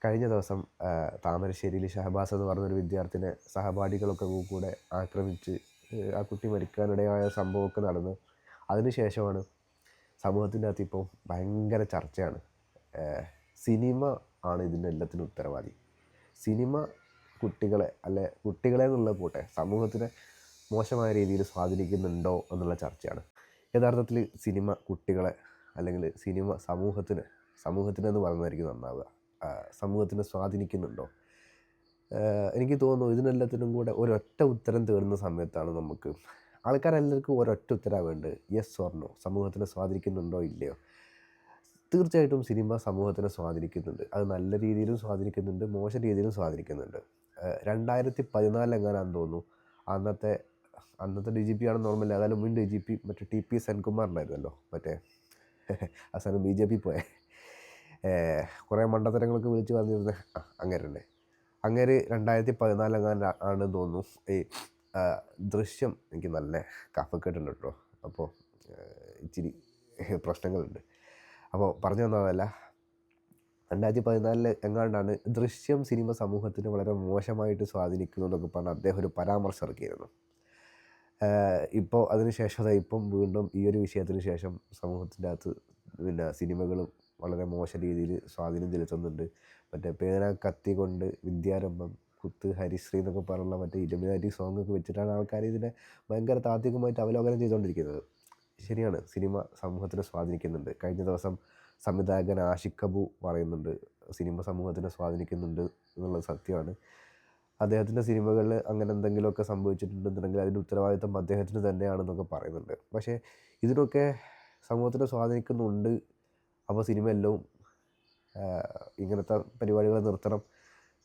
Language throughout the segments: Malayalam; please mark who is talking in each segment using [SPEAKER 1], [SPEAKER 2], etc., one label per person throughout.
[SPEAKER 1] കഴിഞ്ഞ ദിവസം താമരശ്ശേരിയിൽ ഷഹബാസ് എന്ന് പറഞ്ഞൊരു വിദ്യാർത്ഥിനെ സഹപാഠികളൊക്കെ കൂടെ ആക്രമിച്ച് ആ കുട്ടി മരിക്കാനിടയായ സംഭവമൊക്കെ നടന്നു. അതിനുശേഷമാണ് സമൂഹത്തിൻ്റെ അകത്ത് ഇപ്പോൾ ഭയങ്കര ചർച്ചയാണ്. സിനിമ ആണ് ഇതിൻ്റെ എല്ലാത്തിനും ഉത്തരവാദി. സിനിമ കുട്ടികളെ എന്നുള്ള പോട്ടെ, സമൂഹത്തിനെ മോശമായ രീതിയിൽ സ്വാധീനിക്കുന്നുണ്ടോ എന്നുള്ള ചർച്ചയാണ്. യഥാർത്ഥത്തിൽ സിനിമ കുട്ടികളെ, അല്ലെങ്കിൽ സിനിമ സമൂഹത്തിനെന്ന് പറയുന്നതായിരിക്കും നന്നാവുക. സമൂഹത്തിനെ സ്വാധീനിക്കുന്നുണ്ടോ? എനിക്ക് തോന്നുന്നു ഇതിനെല്ലാത്തിനും കൂടെ ഒരൊറ്റ ഉത്തരം തേടുന്ന സമയത്താണ് നമുക്ക് ആൾക്കാരെല്ലാവർക്കും ഒരൊറ്റ ഉത്തരമാണ് വേണ്ടത്, യെസ് ഓർ നോ. സമൂഹത്തിനെ സ്വാധീനിക്കുന്നുണ്ടോ ഇല്ലയോ? തീർച്ചയായിട്ടും സിനിമ സമൂഹത്തിനെ സ്വാധീനിക്കുന്നുണ്ട്. അത് നല്ല രീതിയിലും സ്വാധീനിക്കുന്നുണ്ട്, മോശം രീതിയിലും സ്വാധീനിക്കുന്നുണ്ട്. 2014 തോന്നുന്നു. അന്നത്തെ അന്നത്തെ ഡി ജി പി ആണെന്ന് ഓർമ്മയില്ല, ഏതായാലും മുൻ ഡി ജി പി മറ്റേ ടി സെൻകുമാർ ഉണ്ടായിരുന്നല്ലോ, മറ്റേ അവസാനം BJP പോയെ, കുറേ മണ്ടത്തരങ്ങളൊക്കെ വിളിച്ച് പറഞ്ഞിരുന്നത് അങ്ങേരുണ്ട്. അങ്ങേര് 2014 ആണെന്ന് തോന്നുന്നു ഈ ദൃശ്യം, എനിക്ക് നല്ല കഫക്കെട്ടുണ്ട് കേട്ടോ, അപ്പോൾ ഇച്ചിരി പ്രശ്നങ്ങളുണ്ട്. അപ്പോൾ പറഞ്ഞു തന്നതല്ല, 2014 എങ്ങാണ്ടാണ് ദൃശ്യം സിനിമ സമൂഹത്തിന് വളരെ മോശമായിട്ട് സ്വാധീനിക്കുന്നു എന്നൊക്കെ പറഞ്ഞ് അദ്ദേഹം ഒരു പരാമർശം ഇറക്കിയിരുന്നു. ഇപ്പോൾ അതിനുശേഷം ഇപ്പം വീണ്ടും ഈ ഒരു വിഷയത്തിന് ശേഷം സമൂഹത്തിൻ്റെ അകത്ത് പിന്നെ സിനിമകളും വളരെ മോശം രീതിയിൽ സ്വാധീനം ചെലുത്തുന്നുണ്ട്. മറ്റേ പേന കത്തി കൊണ്ട് വിദ്യാരംഭം, കുത്ത്, ഹരിശ്രീ എന്നൊക്കെ പറഞ്ഞുള്ള മറ്റേ ഇലുമിനാറ്റി സോങ്ങൊക്കെ വെച്ചിട്ടാണ് ആൾക്കാർ ഇതിനെ ഭയങ്കര താത്വികമായിട്ട് അവലോകനം ചെയ്തുകൊണ്ടിരിക്കുന്നത്. ശരിയാണ്, സിനിമ സമൂഹത്തിനെ സ്വാധീനിക്കുന്നുണ്ട്. കഴിഞ്ഞ ദിവസം സംവിധായകൻ ആഷിഖ് അബു പറയുന്നുണ്ട് സിനിമ സമൂഹത്തിനെ സ്വാധീനിക്കുന്നുണ്ട് എന്നുള്ളത് സത്യമാണ്. അദ്ദേഹത്തിൻ്റെ സിനിമകളിൽ അങ്ങനെ എന്തെങ്കിലുമൊക്കെ സംഭവിച്ചിട്ടുണ്ടെന്നുണ്ടെങ്കിൽ അതിൻ്റെ ഉത്തരവാദിത്വം അദ്ദേഹത്തിന് തന്നെയാണെന്നൊക്കെ പറയുന്നുണ്ട്. പക്ഷേ ഇതിനൊക്കെ സമൂഹത്തിനെ സ്വാധീനിക്കുന്നുണ്ട്, അപ്പോൾ സിനിമ എല്ലാം ഇങ്ങനത്തെ പരിപാടികൾ നിർത്തണം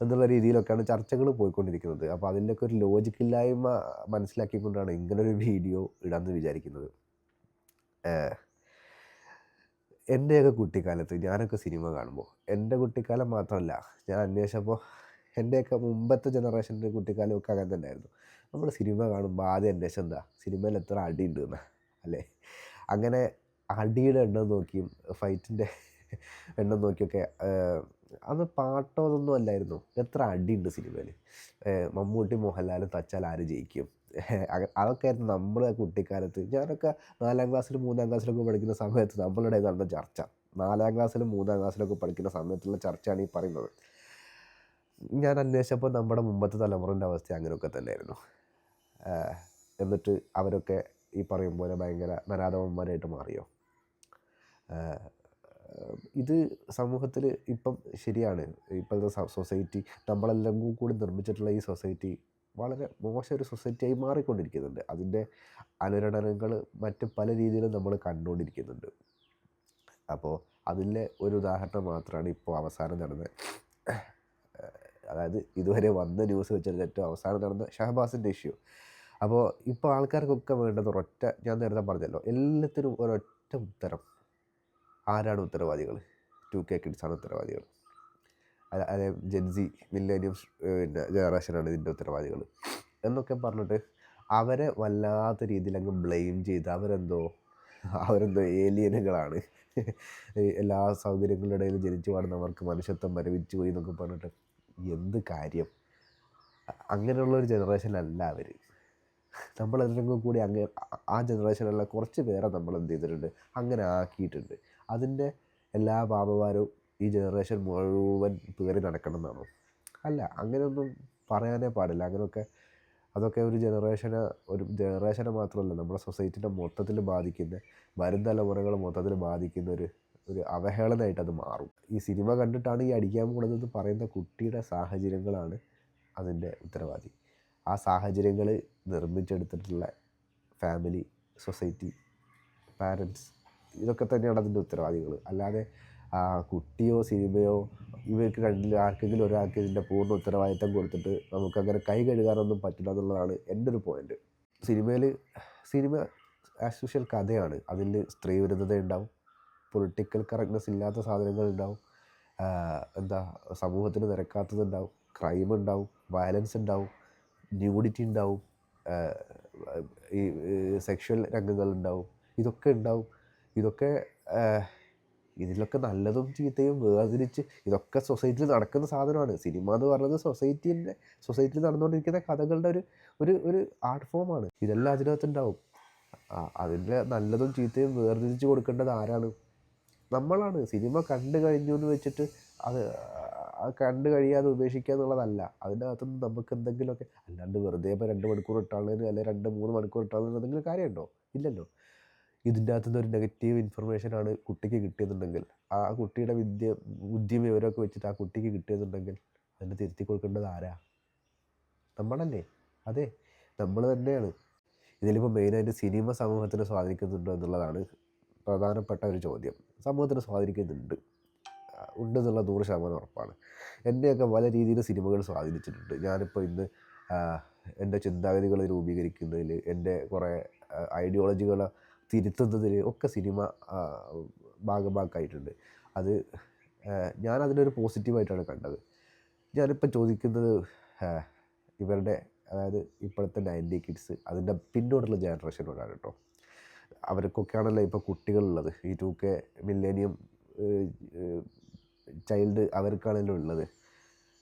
[SPEAKER 1] എന്നുള്ള രീതിയിലൊക്കെയാണ് ചർച്ചകൾ പോയിക്കൊണ്ടിരിക്കുന്നത്. അപ്പോൾ അതിൻ്റെയൊക്കെ ഒരു ലോജിക്കില്ലായ്മ മനസ്സിലാക്കിക്കൊണ്ടാണ് ഇങ്ങനൊരു വീഡിയോ ഇടാമെന്ന് വിചാരിക്കുന്നത്. എൻ്റെയൊക്കെ കുട്ടിക്കാലത്ത് ഞാനൊക്കെ സിനിമ കാണുമ്പോൾ, എൻ്റെ കുട്ടിക്കാലം മാത്രമല്ല, ഞാൻ അന്വേഷിച്ചപ്പോൾ എൻ്റെയൊക്കെ മുമ്പത്തെ ജനറേഷൻ്റെ കുട്ടിക്കാലമൊക്കെ അങ്ങനെ തന്നെയായിരുന്നു. നമ്മൾ സിനിമ കാണുമ്പോൾ ആദ്യം അന്വേഷിച്ചത് എന്താ, സിനിമയിൽ എത്ര അടി ഉണ്ട് എന്നാ, അല്ലേ? അങ്ങനെ അടിയുടെ എണ്ണം നോക്കിയും ഫൈറ്റിൻ്റെ എണ്ണം നോക്കിയൊക്കെ അന്ന് പാട്ടോ അതൊന്നും അല്ലായിരുന്നു, എത്ര അടിയുണ്ട് സിനിമയിൽ, മമ്മൂട്ടി മോഹൻലാലും തച്ചാൽ ആര് ജയിക്കും, അതൊക്കെ ആയിരുന്നു നമ്മുടെ കുട്ടിക്കാലത്ത്. ഞാനൊക്കെ 4ാം ക്ലാസ്സിലും 3ാം ക്ലാസ്സിലൊക്കെ പഠിക്കുന്ന സമയത്ത് നമ്മളുടെ നടന്ന ചർച്ച. 4ാം ക്ലാസ്സിലും 3ാം ക്ലാസ്സിലൊക്കെ പഠിക്കുന്ന സമയത്തുള്ള ചർച്ചയാണ് ഈ പറയുന്നത്. ഞാൻ അന്വേഷിച്ചപ്പോൾ നമ്മുടെ മുമ്പത്തെ തലമുറൻ്റെ അവസ്ഥ അങ്ങനെയൊക്കെ തന്നെയായിരുന്നു. എന്നിട്ട് അവരൊക്കെ ഈ പറയും പോലെ ഭയങ്കര നരാധമന്മാരായിട്ട് മാറിയോ? ഇത് സമൂഹത്തിൽ ഇപ്പം ശരിയാണ്, ഇപ്പോഴത്തെ സൊസൈറ്റി, നമ്മളെല്ലാം കൂടി നിർമ്മിച്ചിട്ടുള്ള ഈ സൊസൈറ്റി വളരെ മോശം ഒരു സൊസൈറ്റിയായി മാറിക്കൊണ്ടിരിക്കുന്നുണ്ട്. അതിൻ്റെ അനുരണനങ്ങൾ മറ്റ് പല രീതിയിലും നമ്മൾ കണ്ടുകൊണ്ടിരിക്കുന്നുണ്ട്. അപ്പോൾ അതിലെ ഒരു ഉദാഹരണം മാത്രമാണ് ഇപ്പോൾ അവസാനം നടന്ന, അതായത് ഇതുവരെ വന്ന ന്യൂസ് വെച്ചാൽ ഏറ്റവും അവസാനം നടന്ന ഷഹബാസിൻ്റെ ഇഷ്യൂ. അപ്പോൾ ഇപ്പോൾ ആൾക്കാർക്കൊക്കെ വേണ്ടത് ഞാൻ നേരത്തെ പറഞ്ഞല്ലോ, എല്ലാത്തിനും ഒരൊറ്റ ഉത്തരം. ആരാണ് ഉത്തരവാദികൾ? 2K കിഡ്സാണ് ഉത്തരവാദികൾ. അതെ, ജെൻസി മില്ലേനിയംസ് പിന്നെ ജനറേഷനാണ് ഇതിൻ്റെ ഉത്തരവാദികൾ എന്നൊക്കെ പറഞ്ഞിട്ട് അവരെ വല്ലാത്ത രീതിയിൽ അങ്ങ് ബ്ലെയിം ചെയ്ത് അവരെന്തോ ഏലിയനുകളാണ്, എല്ലാ സൗകര്യങ്ങളുടെ ഇടയിൽ ജനിച്ചു വളർന്നവർക്ക് മനുഷ്യത്വം മരവിച്ചു പോയി എന്നൊക്കെ പറഞ്ഞിട്ട് എന്ത് കാര്യം? അങ്ങനെയുള്ളൊരു ജനറേഷനല്ല അവർ. നമ്മളതിനൊക്കെ കൂടി ആ ജനറേഷനുള്ള കുറച്ച് പേരെ നമ്മൾ എന്ത് ചെയ്തിട്ടുണ്ട്, അങ്ങനെ ആക്കിയിട്ടുണ്ട്. അതിൻ്റെ എല്ലാ പാപഭാരവും ഈ ജനറേഷൻ മുഴുവൻ പേറി നടക്കണം എന്നാണോ? അല്ല, അങ്ങനെയൊന്നും പറയാനേ പാടില്ല. അതൊക്കെ ഒരു ജനറേഷനെ മാത്രമല്ല, നമ്മുടെ സൊസൈറ്റിനെ മൊത്തത്തിൽ ബാധിക്കുന്ന, വരും തലമുറകൾ മൊത്തത്തിൽ ബാധിക്കുന്ന ഒരു അവഹേളനമായിട്ട് അത് മാറും. ഈ സിനിമ കണ്ടിട്ടാണ് ഈ അടിക്കാൻ പോകുന്നതെന്ന് പറയുന്ന കുട്ടിയുടെ സാഹചര്യങ്ങളാണ് അതിൻ്റെ ഉത്തരവാദി. ആ സാഹചര്യങ്ങൾ നിർമ്മിച്ചെടുത്തിട്ടുള്ള ഫാമിലി, സൊസൈറ്റി, പാരൻസ്, ഇതൊക്കെ തന്നെയാണ് അതിൻ്റെ ഉത്തരവാദികൾ. അല്ലാതെ കുട്ടിയോ സിനിമയോ ഇവർക്ക് ആർക്കെങ്കിലും ഒരാൾക്ക് ഇതിൻ്റെ പൂർണ്ണ ഉത്തരവാദിത്തം കൊടുത്തിട്ട് നമുക്കങ്ങനെ കൈ കഴുകാനൊന്നും പറ്റില്ല എന്നുള്ളതാണ് എൻ്റെ ഒരു പോയിൻ്റ്. സിനിമ ആസ് യൂഷ്വൽ കഥയാണ്. അതിൽ സ്ത്രീ വിരുദ്ധത ഉണ്ടാവും, പൊളിറ്റിക്കൽ കറക്റ്റ്നെസ് ഇല്ലാത്ത സാധനങ്ങൾ ഉണ്ടാവും, സമൂഹത്തിന് നിരക്കാത്തതുണ്ടാവും, ക്രൈം ഉണ്ടാവും, വയലൻസ് ഉണ്ടാവും, ന്യൂഡിറ്റി ഉണ്ടാവും, ഈ സെക്ഷൽ രംഗങ്ങളുണ്ടാവും. ഇതൊക്കെ ഉണ്ടാവും. ഇതൊക്കെ ഇതിലൊക്കെ നല്ലതും ചീത്തയും വേർതിരിച്ച് ഇതൊക്കെ സൊസൈറ്റിയിൽ നടക്കുന്ന സാധനമാണ്. സിനിമ എന്ന് പറയുന്നത് സൊസൈറ്റിയിൽ നടന്നുകൊണ്ടിരിക്കുന്ന കഥകളുടെ ഒരു ആർട്ട് ഫോമാണ്. ഇതെല്ലാം അതിനകത്തുണ്ടാവും. അതിൻ്റെ നല്ലതും ചീത്തയും വേർതിരിച്ച് കൊടുക്കേണ്ടത് ആരാണ്? നമ്മളാണ്. സിനിമ കണ്ടു കഴിഞ്ഞു എന്ന് വെച്ചിട്ട് അത് കണ്ടു കഴിയാതെ ഉപേക്ഷിക്കുക എന്നുള്ളതല്ല. അതിൻ്റെ അകത്തുനിന്ന് നമുക്ക് എന്തെങ്കിലുമൊക്കെ, അല്ലാണ്ട് വെറുതെ ഇപ്പോൾ 2 മണിക്കൂർ ഇട്ടാളതിന് അല്ലെങ്കിൽ 2-3 മണിക്കൂർ ഇട്ടാളതിന് എന്തെങ്കിലും കാര്യമുണ്ടോ? ഇല്ലല്ലോ. ഇതിൻ്റെ അകത്തുനിന്ന് ഒരു നെഗറ്റീവ് ഇൻഫർമേഷനാണ് കുട്ടിക്ക് കിട്ടിയെന്നുണ്ടെങ്കിൽ, ആ കുട്ടിയുടെ ബുദ്ധിയും വിവരമൊക്കെ വെച്ചിട്ട് ആ കുട്ടിക്ക് കിട്ടിയെന്നുണ്ടെങ്കിൽ അതിനെ തിരുത്തി കൊടുക്കേണ്ടത് ആരാ? നമ്മളല്ലേ? അതെ, നമ്മൾ തന്നെയാണ്. ഇതിലിപ്പോൾ മെയിനായിട്ട് സിനിമ സമൂഹത്തിനെ സ്വാധീനിക്കുന്നുണ്ടോ എന്നുള്ളതാണ് പ്രധാനപ്പെട്ട ഒരു ചോദ്യം. സമൂഹത്തിനെ സ്വാധീനിക്കുന്നുണ്ട്. ഉണ്ടെന്നുള്ള 100% ഉറപ്പാണ്. എന്നെയൊക്കെ പല രീതിയിൽ സിനിമകൾ സ്വാധീനിച്ചിട്ടുണ്ട്. ഞാനിപ്പോൾ ഇന്ന് എൻ്റെ ചിന്താഗതികൾ രൂപീകരിക്കുന്നതിൽ, എൻ്റെ കുറേ ഐഡിയോളജികൾ തിരുത്തുന്നതിൽ ഒക്കെ സിനിമ ഭാഗമാക്കായിട്ടുണ്ട്. അത് ഞാനതിനൊരു പോസിറ്റീവായിട്ടാണ് കണ്ടത്. ഞാനിപ്പോൾ ചോദിക്കുന്നത് ഇവരുടെ, അതായത് ഇപ്പോഴത്തെ 90 കിഡ്സ്, അതിൻ്റെ പിന്നോട്ടുള്ള ജനറേഷനോടാണ് കേട്ടോ. അവർക്കൊക്കെയാണല്ലോ ഇപ്പോൾ കുട്ടികളുള്ളത്. ഈ 2K മില്ലേനിയം ചൈൽഡ് അവർക്കാണല്ലോ ഉള്ളത്.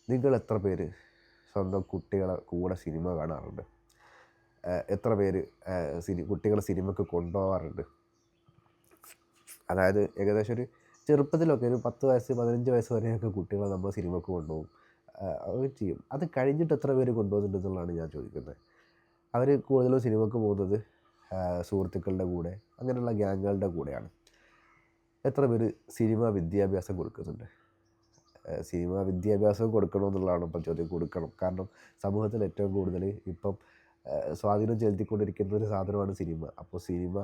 [SPEAKER 1] നിങ്ങൾ എത്ര പേര് സ്വന്തം കുട്ടികളെ കൂടെ സിനിമ കാണാറുണ്ട്? എത്ര പേര് കുട്ടികളെ സിനിമയ്ക്ക് കൊണ്ടുപോകാറുണ്ട്? അതായത് ഏകദേശം ഒരു ചെറുപ്പത്തിലൊക്കെ ഒരു 10 വയസ്സ് 15 വയസ്സ് വരെയൊക്കെ കുട്ടികളെ നമ്മൾ സിനിമയ്ക്ക് കൊണ്ടുപോകും, അവർ ചെയ്യും. അത് കഴിഞ്ഞിട്ട് എത്ര പേര് കൊണ്ടുപോകുന്നുണ്ടെന്നുള്ളതാണ് ഞാൻ ചോദിക്കുന്നത്. അവർ കൂടുതലും സിനിമയ്ക്ക് പോകുന്നത് സുഹൃത്തുക്കളുടെ കൂടെ, അങ്ങനെയുള്ള ഗ്യാങ്ങുകളുടെ കൂടെയാണ്. എത്ര പേര് സിനിമ വിദ്യാഭ്യാസം കൊടുക്കുന്നുണ്ട്? സിനിമ വിദ്യാഭ്യാസം കൊടുക്കണമെന്നുള്ളതാണ് ഇപ്പം ചോദ്യം. കൊടുക്കണം. കാരണം സമൂഹത്തിൽ ഏറ്റവും കൂടുതൽ ഇപ്പം സ്വാധീനം ചെലുത്തിക്കൊണ്ടിരിക്കുന്ന ഒരു സാധനമാണ് സിനിമ. അപ്പോൾ സിനിമ,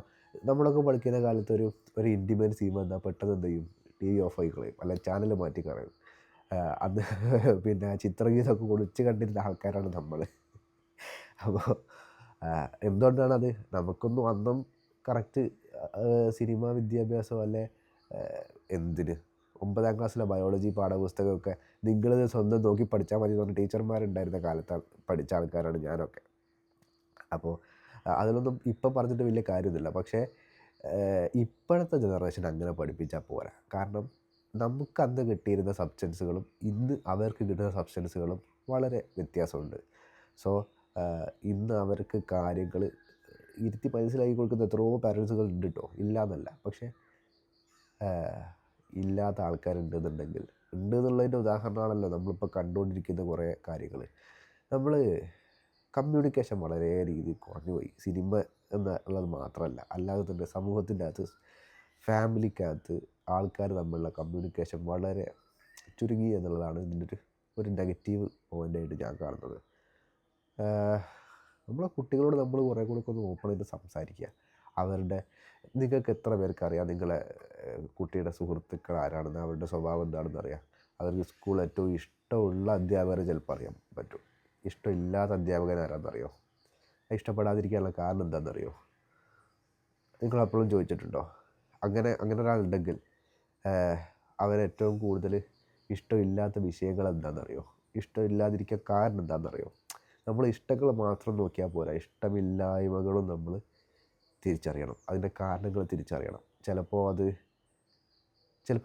[SPEAKER 1] നമ്മളൊക്കെ പഠിക്കുന്ന കാലത്ത് ഒരു ഇൻറ്റിമേറ്റ് സിനിമ എന്താ, പെട്ടെന്ന് എന്ത് ചെയ്യും, TV ഓഫ് ആയി കളയും, അല്ലെങ്കിൽ ചാനൽ മാറ്റി കളയും. അന്ന് പിന്നെ ചിത്രഗീതമൊക്കെ ഒളിച്ച് കണ്ടിരുന്ന ആൾക്കാരാണ് നമ്മൾ. അപ്പോൾ എന്തുകൊണ്ടാണത്? നമുക്കൊന്നും അന്നും കറക്റ്റ് സിനിമ വിദ്യാഭ്യാസം അല്ലെ, എന്തിന് 9ാം ക്ലാസ്സിലെ ബയോളജി പാഠപുസ്തകമൊക്കെ നിങ്ങളിത് സ്വന്തം നോക്കി പഠിച്ചാൽ മതി എന്ന് പറഞ്ഞ ടീച്ചർമാരുണ്ടായിരുന്ന കാലത്ത് പഠിച്ച ആൾക്കാരാണ് ഞാനൊക്കെ. അപ്പോൾ അതിലൊന്നും ഇപ്പം പറഞ്ഞിട്ട് വലിയ കാര്യമൊന്നുമില്ല. പക്ഷേ ഇപ്പോഴത്തെ ജനറേഷൻ അങ്ങനെ പഠിപ്പിച്ചാൽ പോരാ. കാരണം നമുക്ക് അന്ന് കിട്ടിയിരുന്ന സബ്സ്റ്റൻസുകളും ഇന്ന് അവർക്ക് കിട്ടുന്ന സബ്സ്റ്റൻസുകളും വളരെ വ്യത്യാസമുണ്ട്. സോ ഇന്ന് അവർക്ക് കാര്യങ്ങൾ ഇരുത്തി മനസ്സിലാക്കി കൊടുക്കുന്ന എത്രയോ പാരൻസുകൾ ഉണ്ട് കേട്ടോ, ഇല്ല എന്നല്ല. പക്ഷേ ഇല്ലാത്ത ആൾക്കാരുണ്ടെന്നുണ്ടെങ്കിൽ, ഉണ്ട് എന്നുള്ളതിൻ്റെ ഉദാഹരണമാണല്ലോ നമ്മളിപ്പോൾ കണ്ടുകൊണ്ടിരിക്കുന്ന കുറേ കാര്യങ്ങൾ. നമ്മൾ കമ്മ്യൂണിക്കേഷൻ വളരെ രീതിയിൽ കുറഞ്ഞു പോയി. സിനിമ എന്നുള്ളത് മാത്രമല്ല, അല്ലാതെ തന്നെ സമൂഹത്തിൻ്റെ അകത്ത്, ഫാമിലിക്കകത്ത് ആൾക്കാർ തമ്മിലുള്ള കമ്മ്യൂണിക്കേഷൻ വളരെ ചുരുങ്ങി എന്നുള്ളതാണ് ഇതിൻ്റെ ഒരു നെഗറ്റീവ് പോയിൻ്റായിട്ട് ഞാൻ കാണുന്നത്. നമ്മളെ കുട്ടികളോട് നമ്മൾ കുറേ കൂടെ ഒന്ന് ഓപ്പണായിട്ട് സംസാരിക്കുക. നിങ്ങൾക്ക് എത്ര പേർക്കറിയാം നിങ്ങളെ കുട്ടിയുടെ സുഹൃത്തുക്കൾ ആരാണെന്ന്, അവരുടെ സ്വഭാവം എന്താണെന്ന് അറിയാം. അവർക്ക് സ്കൂളിൽ ഏറ്റവും ഇഷ്ടമുള്ള അധ്യാപകരെ ചിലപ്പോൾ അറിയാൻ പറ്റും. ഇഷ്ടമില്ലാത്ത അധ്യാപകൻ ആരാണെന്നറിയോ? ഇഷ്ടപ്പെടാതിരിക്കാനുള്ള കാരണം എന്താണെന്നറിയോ? നിങ്ങളെപ്പോഴും ചോദിച്ചിട്ടുണ്ടോ? അങ്ങനെ ഒരാളുണ്ടെങ്കിൽ അവരേറ്റവും കൂടുതൽ ഇഷ്ടമില്ലാത്ത വിഷയങ്ങൾ എന്താണെന്നറിയോ? ഇഷ്ടമില്ലാതിരിക്കാൻ കാരണം എന്താണെന്നറിയോ? നമ്മൾ ഇഷ്ടങ്ങൾ മാത്രം നോക്കിയാൽ പോരാ, ഇഷ്ടമില്ലായ്മകളും നമ്മൾ തിരിച്ചറിയണം. അതിൻ്റെ കാരണങ്ങൾ തിരിച്ചറിയണം. ചിലപ്പോൾ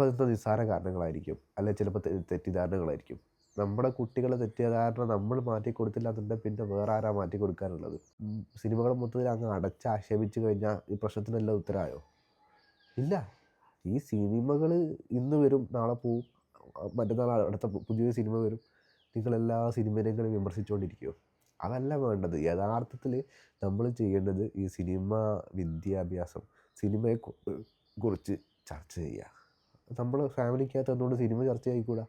[SPEAKER 1] അതെന്തോ നിസ്സാര കാരണങ്ങളായിരിക്കും, അല്ലെങ്കിൽ ചിലപ്പോൾ തെറ്റിദ്ധാരണകളായിരിക്കും. നമ്മുടെ കുട്ടികളെ തെറ്റിദ്ധാരണ നമ്മൾ മാറ്റി കൊടുത്തില്ല എന്നുണ്ടെങ്കിൽ പിന്നെ വേറെ ആരാ മാറ്റി കൊടുക്കാനുള്ളത്? സിനിമകൾ മൊത്തത്തിൽ അങ്ങ് ആക്ഷേപിച്ച് കഴിഞ്ഞാൽ ഈ പ്രശ്നത്തിനെല്ലാം ഉത്തരമായോ? ഇല്ല. ഈ സിനിമകൾ ഇന്ന് വരും, നാളെ പോവും, മറ്റന്നാൾ അടുത്ത പുതിയൊരു സിനിമ വരും. നിങ്ങളെല്ലാ സിനിമയിലും വിമർശിച്ചുകൊണ്ടിരിക്കുമോ? അതല്ല വേണ്ടത്. യഥാർത്ഥത്തിൽ നമ്മൾ ചെയ്യേണ്ടത് ഈ സിനിമ വിദ്യാഭ്യാസം, സിനിമയെ കുറിച്ച് ചർച്ച ചെയ്യുക. നമ്മൾ ഫാമിലിക്കകത്ത് എന്തുകൊണ്ട് സിനിമ ചർച്ച ചെയ്തുകൂടാ?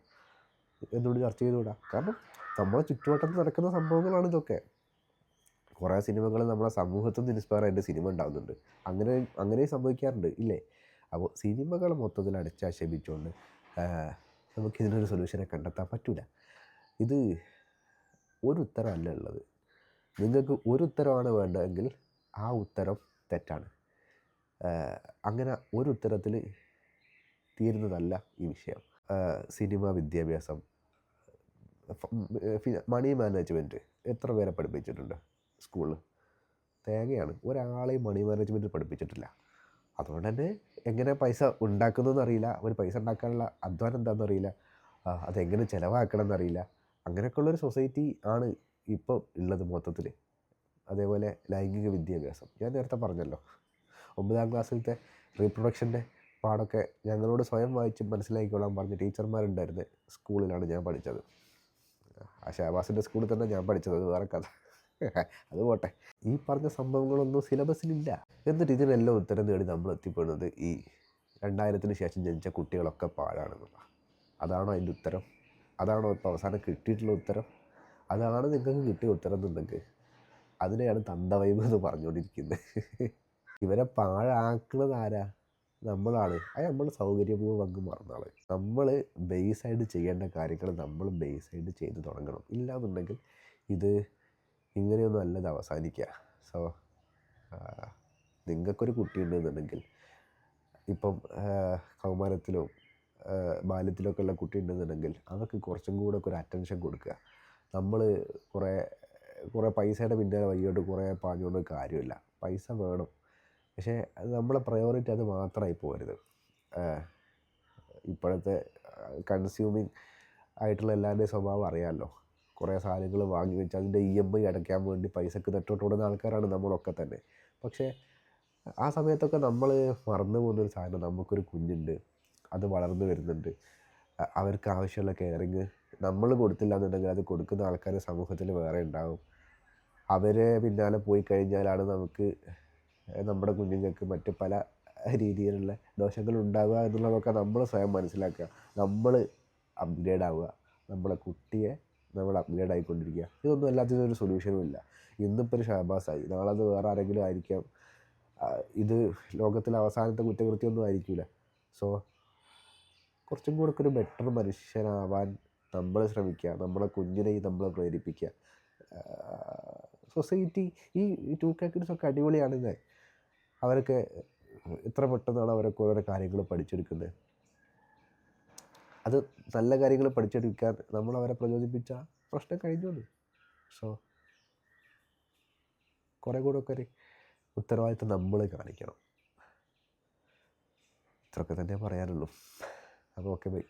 [SPEAKER 1] എന്തുകൊണ്ട് ചർച്ച ചെയ്തുകൂടാ? കാരണം നമ്മളെ ചുറ്റുവട്ടത്ത് നടക്കുന്ന സംഭവങ്ങളാണ് ഇതൊക്കെ. കുറേ സിനിമകൾ നമ്മളെ സമൂഹത്തിൽ നിന്ന് ഇൻസ്പയർ ആയിട്ട് സിനിമ ഉണ്ടാകുന്നുണ്ട്. അങ്ങനെ സംഭവിക്കാറുണ്ട് ഇല്ലേ? അപ്പോൾ സിനിമകൾ മൊത്തത്തിൽ അടിച്ചാക്ഷേപിച്ചുകൊണ്ട് നമുക്കിതിനൊരു സൊല്യൂഷനെ കണ്ടെത്താൻ പറ്റില്ല. ഇത് ഒരു ഉത്തരമല്ല ഉള്ളത്. നിങ്ങൾക്ക് ഒരു ഉത്തരമാണ് വേണ്ടതെങ്കിൽ ആ ഉത്തരം തെറ്റാണ്. അങ്ങനെ ഒരു ഉത്തരത്തിൽ തീരുന്നതല്ല ഈ വിഷയം. സിനിമ വിദ്യാഭ്യാസം, മണി മാനേജ്മെൻറ്റ് എത്ര പേരെ പഠിപ്പിച്ചിട്ടുണ്ട് സ്കൂളിൽ? തേങ്ങയാണ്. ഒരാളെയും മണി മാനേജ്മെൻറ്റ് പഠിപ്പിച്ചിട്ടില്ല. അതുകൊണ്ട് തന്നെ എങ്ങനെ പൈസ ഉണ്ടാക്കുന്നതെന്ന് അറിയില്ല, അവർ പൈസ ഉണ്ടാക്കാനുള്ള അധ്വാനം എന്താണെന്ന് അറിയില്ല, അതെങ്ങനെ ചിലവാക്കണം എന്നറിയില്ല. അങ്ങനെയൊക്കെയുള്ളൊരു സൊസൈറ്റി ആണ് ഇപ്പോൾ ഉള്ളത് മൊത്തത്തിൽ. അതേപോലെ ലൈംഗിക വിദ്യാഭ്യാസം ഞാൻ നേരത്തെ പറഞ്ഞല്ലോ, 9ാം ക്ലാസ്സിലത്തെ റീപ്രൊഡക്ഷൻ്റെ പാടൊക്കെ ഞങ്ങളോട് സ്വയം വായിച്ച് മനസ്സിലാക്കിക്കോളാൻ പറഞ്ഞ ടീച്ചർമാരുണ്ടായിരുന്ന സ്കൂളിലാണ് ഞാൻ പഠിച്ചത്. ആ ഷഹബാസിൻ്റെ സ്കൂളിൽ തന്നെ ഞാൻ പഠിച്ചത്, അത് വേറെ കഥ. അത് പോട്ടെ. ഈ പറഞ്ഞ സംഭവങ്ങളൊന്നും സിലബസിലില്ല. എന്നിട്ട് ഇതിനെല്ലാം ഉത്തരം നേടി നമ്മൾ എത്തിപ്പെടുന്നത് ഈ 2000-ന് ശേഷം ജനിച്ച കുട്ടികളൊക്കെ പാഴാണെന്നുള്ള. അതാണോ അതിൻ്റെ ഉത്തരം? അതാണോ ഇപ്പോൾ അവസാനം കിട്ടിയിട്ടുള്ള ഉത്തരം? അതാണ് നിങ്ങൾക്ക് കിട്ടിയ ഉത്തരം എന്നുണ്ടെങ്കിൽ അതിനെയാണ് തന്തവൈബ് എന്ന് പറഞ്ഞുകൊണ്ടിരിക്കുന്നത്. ഇവരെ പാഴാക്കുന്നത് ആരാ? നമ്മളാണ്. അത് നമ്മൾ സൗകര്യപൂർവ്വം അങ്ങ് മറന്നാള്. നമ്മൾ ബേസായിട്ട് ചെയ്യേണ്ട കാര്യങ്ങൾ നമ്മൾ ബേസായിട്ട് ചെയ്ത് തുടങ്ങണം. ഇല്ലാന്നുണ്ടെങ്കിൽ ഇത് ഇങ്ങനെയൊന്നും അല്ല ഇത് അവസാനിക്കുക. സോ നിങ്ങൾക്കൊരു കുട്ടിയുണ്ടെന്നുണ്ടെങ്കിൽ, ഇപ്പം കൗമാരത്തിലോ ബാല്യത്തിലൊക്കെ ഉള്ള കുട്ടി ഉണ്ടെന്നുണ്ടെങ്കിൽ അവർക്ക് കുറച്ചും കൂടെ ഒക്കെ ഒരു അറ്റൻഷൻ കൊടുക്കുക. നമ്മൾ കുറേ പൈസയുടെ പിന്നാലെ വയ്യോട്ട് കുറേ പാഞ്ഞുകൊണ്ട് കാര്യമില്ല. പൈസ വേണം, പക്ഷേ അത് നമ്മളെ പ്രയോറിറ്റി അത് മാത്രമായി പോകരുത്. ഇപ്പോഴത്തെ കൺസ്യൂമിങ് ആയിട്ടുള്ള എല്ലാവരുടെയും സ്വഭാവം അറിയാമല്ലോ. കുറേ സാധനങ്ങൾ വാങ്ങി വെച്ച് അതിൻ്റെ EMI അടയ്ക്കാൻ വേണ്ടി പൈസക്ക് നെട്ടോട്ടോടുന്ന ആൾക്കാരാണ് നമ്മളൊക്കെ തന്നെ. പക്ഷേ ആ സമയത്തൊക്കെ നമ്മൾ മറന്നു പോകുന്നൊരു സാധനം, നമുക്കൊരു കുഞ്ഞുണ്ട്, അത് വളർന്നു വരുന്നുണ്ട്, അവർക്ക് ആവശ്യമുള്ള കെയറിങ് നമ്മൾ കൊടുത്തില്ല എന്നുണ്ടെങ്കിൽ അത് കൊടുക്കുന്ന ആൾക്കാർ സമൂഹത്തിൽ വേറെ ഉണ്ടാവും. അവരെ പിന്നാലെ പോയി കഴിഞ്ഞാലാണ് നമുക്ക് നമ്മുടെ കുഞ്ഞുങ്ങൾക്ക് മറ്റ് പല രീതിയിലുള്ള ദോഷങ്ങൾ ഉണ്ടാവുക എന്നുള്ളതൊക്കെ നമ്മൾ സ്വയം മനസ്സിലാക്കുക. നമ്മൾ അപ്ഗ്രേഡ് ആവുക, നമ്മളെ കുട്ടിയെ നമ്മൾ അപ്ഗ്രേഡ് ആയിക്കൊണ്ടിരിക്കുക. ഇതൊന്നും അല്ലാത്തതൊരു സൊല്യൂഷനും ഇല്ല. ഇന്നിപ്പോൾ ഒരു ഷഹബാസായി, നാളെ അത് വേറെ ആരെങ്കിലും ആയിരിക്കാം. ഇത് ലോകത്തിലെ അവസാനത്തെ കുറ്റകൃത്യമൊന്നും ആയിരിക്കില്ല. സോ കുറച്ചും കൂടെ ഒരു ബെറ്റർ മനുഷ്യനാവാൻ നമ്മൾ ശ്രമിക്കുക, നമ്മളെ കുഞ്ഞിനെയും നമ്മൾ പ്രേരിപ്പിക്കുക. സൊസൈറ്റി ഈ 2K കിഡ്സൊക്കെ അടിപൊളിയാണെങ്കിൽ അവരൊക്കെ എത്ര പെട്ടെന്നാണ് അവരൊക്കെ ഓരോ കാര്യങ്ങൾ പഠിച്ചെടുക്കുന്നത്. അത് നല്ല കാര്യങ്ങൾ പഠിച്ചെടുക്കാൻ നമ്മൾ അവരെ പ്രചോദിപ്പിച്ചാൽ പ്രശ്നം കഴിഞ്ഞോളൂ. സോ കുറേ കൂടെ ഒക്കെ ഒരു ഉത്തരവാദിത്വം നമ്മൾ കാണിക്കണം. ഇത്രയൊക്കെ തന്നെ പറയാനുള്ളൂ. അപ്പോൾ ഓക്കെ, ബൈ.